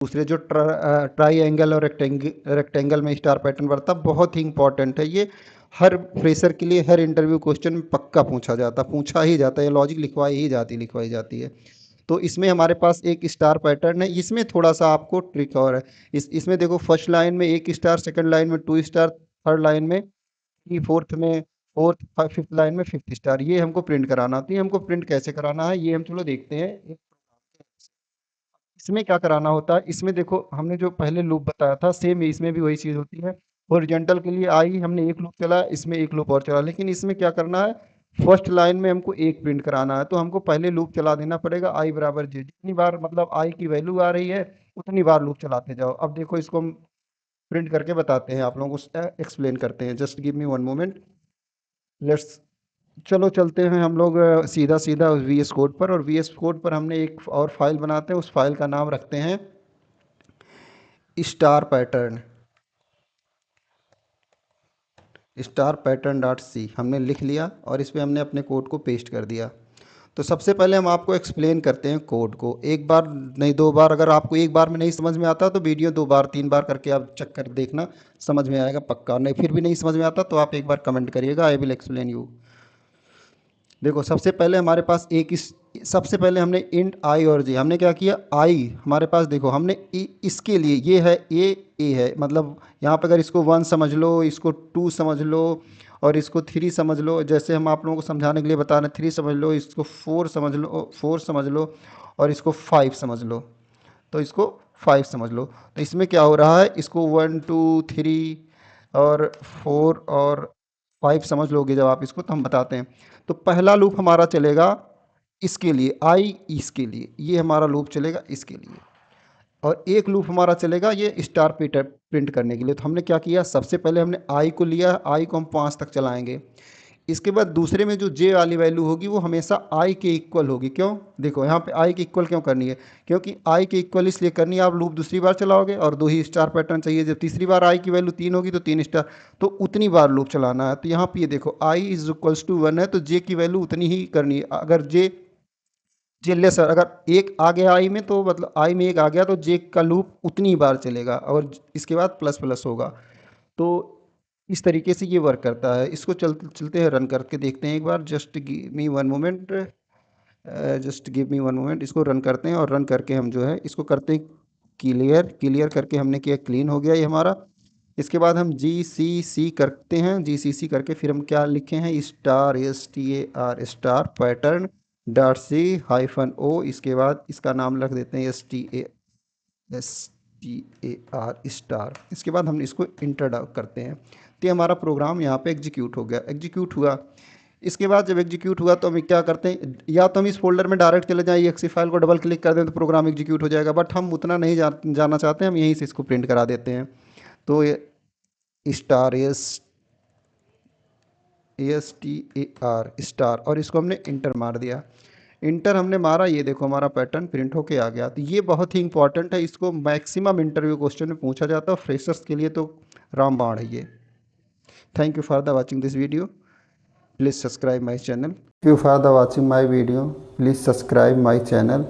दूसरे जो try angle और रेक्टेंगल में स्टार पैटर्न बनता है, बहुत ही इंपॉर्टेंट है ये। हर फ्रेशर के लिए हर इंटरव्यू क्वेश्चन में पक्का पूछा ही जाता है, लॉजिक लिखवाई जाती है। तो इसमें हमारे पास एक स्टार पैटर्न है, इसमें थोड़ा सा आपको ट्रिक और है। इसमें देखो, फर्स्ट लाइन में एक स्टार, सेकंड लाइन में 2 स्टार, थर्ड लाइन में थ्री, फोर्थ फिफ्थ लाइन में 5th स्टार, ये हमको प्रिंट कराना। तो ये हमको प्रिंट कैसे कराना है, ये हम चलो देखते हैं। इसमें क्या कराना होता है, इसमें देखो हमने जो पहले लूप बताया था, सेम इसमें भी वही चीज़ होती है। हॉरिजॉन्टल के लिए आई हमने एक लूप चला, इसमें एक लूप और चला, लेकिन इसमें क्या करना है, फर्स्ट लाइन में हमको एक प्रिंट कराना है। तो हमको पहले लूप चला देना पड़ेगा, आई बराबर जे, जितनी बार मतलब आई की वैल्यू आ रही है उतनी बार लूप चलाते जाओ। अब देखो इसको हम प्रिंट करके बताते हैं, आप लोगों को एक्सप्लेन करते हैं। Just give me 1 moment, let's. चलो चलते हैं हम लोग सीधा सीधा वी एस कोड पर, और वी एस कोड पर हमने एक और फाइल बनाते हैं, उस फाइल का नाम रखते हैं star pattern. Star pattern dot C हमने लिख लिया और इस पर हमने अपने कोड को पेस्ट कर दिया। तो सबसे पहले हम आपको एक्सप्लेन करते हैं कोड को, एक बार नहीं 2 बार। अगर आपको एक बार में नहीं समझ में आता तो वीडियो 2 बार 3 बार करके आप चेक कर देखना, समझ में आएगा पक्का। नहीं फिर भी नहीं समझ में आता तो आप एक बार कमेंट करिएगा, आई विल एक्सप्लेन यू। देखो सबसे पहले हमारे पास सबसे पहले हमने इंट आई और जे, हमने क्या किया, आई हमारे पास देखो हमने इसके लिए ये है ए है, मतलब यहाँ पे अगर इसको 1 समझ लो, इसको 2 समझ लो और इसको 3 समझ लो, जैसे हम आप लोगों को समझाने के लिए बता रहे हैं, 3 समझ लो, इसको 4 समझ लो और इसको 5 समझ लो, तो इसको 5 समझ लो। तो इसमें क्या हो रहा है, इसको 1 2 3 और 4 और 5 समझ लोगे जब आप इसको, तो हम बताते हैं। तो पहला लूप हमारा चलेगा इसके लिए, आई इसके लिए, ये हमारा लूप चलेगा इसके लिए। और एक लूप हमारा चलेगा ये स्टार प्रिंट करने के लिए। तो हमने क्या किया, सबसे पहले हमने आई को लिया, आई को हम 5 तक चलाएंगे। इसके बाद दूसरे में जो जे वाली वैल्यू होगी वो हमेशा आई के इक्वल होगी। क्यों, देखो यहाँ पे आई के इक्वल क्यों करनी है, क्योंकि आई के इक्वल इसलिए करनी है, आप लूप दूसरी बार चलाओगे और 2 ही स्टार पैटर्न चाहिए। जब तीसरी बार आई की वैल्यू 3 होगी तो 3 स्टार, तो उतनी बार लूप चलाना है। तो यहाँ पे ये देखो आई इज इक्वल्स टू 1 है, तो जे की वैल्यू उतनी ही करनी है। अगर जे लेसर, अगर एक आ गया आई में, तो मतलब आई में एक आ गया तो जे का लूप उतनी बार चलेगा, और इसके बाद प्लस प्लस होगा। तो इस तरीके से ये वर्क करता है। इसको चलते हैं रन करके देखते हैं एक बार। Just give me one moment, इसको रन करते हैं और रन करके हम जो है इसको करते हैं क्लियर करके हमने किया, क्लीन हो गया ये हमारा। इसके बाद हम जी सी सी करते हैं, जी सी सी करके फिर हम क्या लिखे हैं, star STAR star pattern dot C hyphen O, इसके बाद इसका नाम रख देते हैं STAR स्टार। इसके बाद हम इसको इंटर करते हैं, तो ये हमारा प्रोग्राम यहाँ पे एग्जीक्यूट हो गया, एग्जीक्यूट हुआ। इसके बाद जब एग्जीक्यूट हुआ तो हम क्या करते हैं, या तो हम इस फोल्डर में डायरेक्ट चले जाएं, एक्सी फाइल को डबल क्लिक कर दें तो प्रोग्राम एग्जीक्यूट हो जाएगा, बट हम उतना नहीं जाना चाहते, हम यहीं से इसको प्रिंट करा देते हैं। तो ये स्टार STAR स्टार, और इसको हमने इंटर मार दिया। इंटर हमने मारा, ये देखो हमारा पैटर्न प्रिंट होके आ गया। तो ये बहुत ही इंपॉर्टेंट है, इसको मैक्सिमम इंटरव्यू क्वेश्चन में पूछा जाता है, फ्रेशर्स के लिए तो रामबाण है ये। Thank you for the watching this video, please subscribe my channel. Thank you for the watching my video, please subscribe my channel.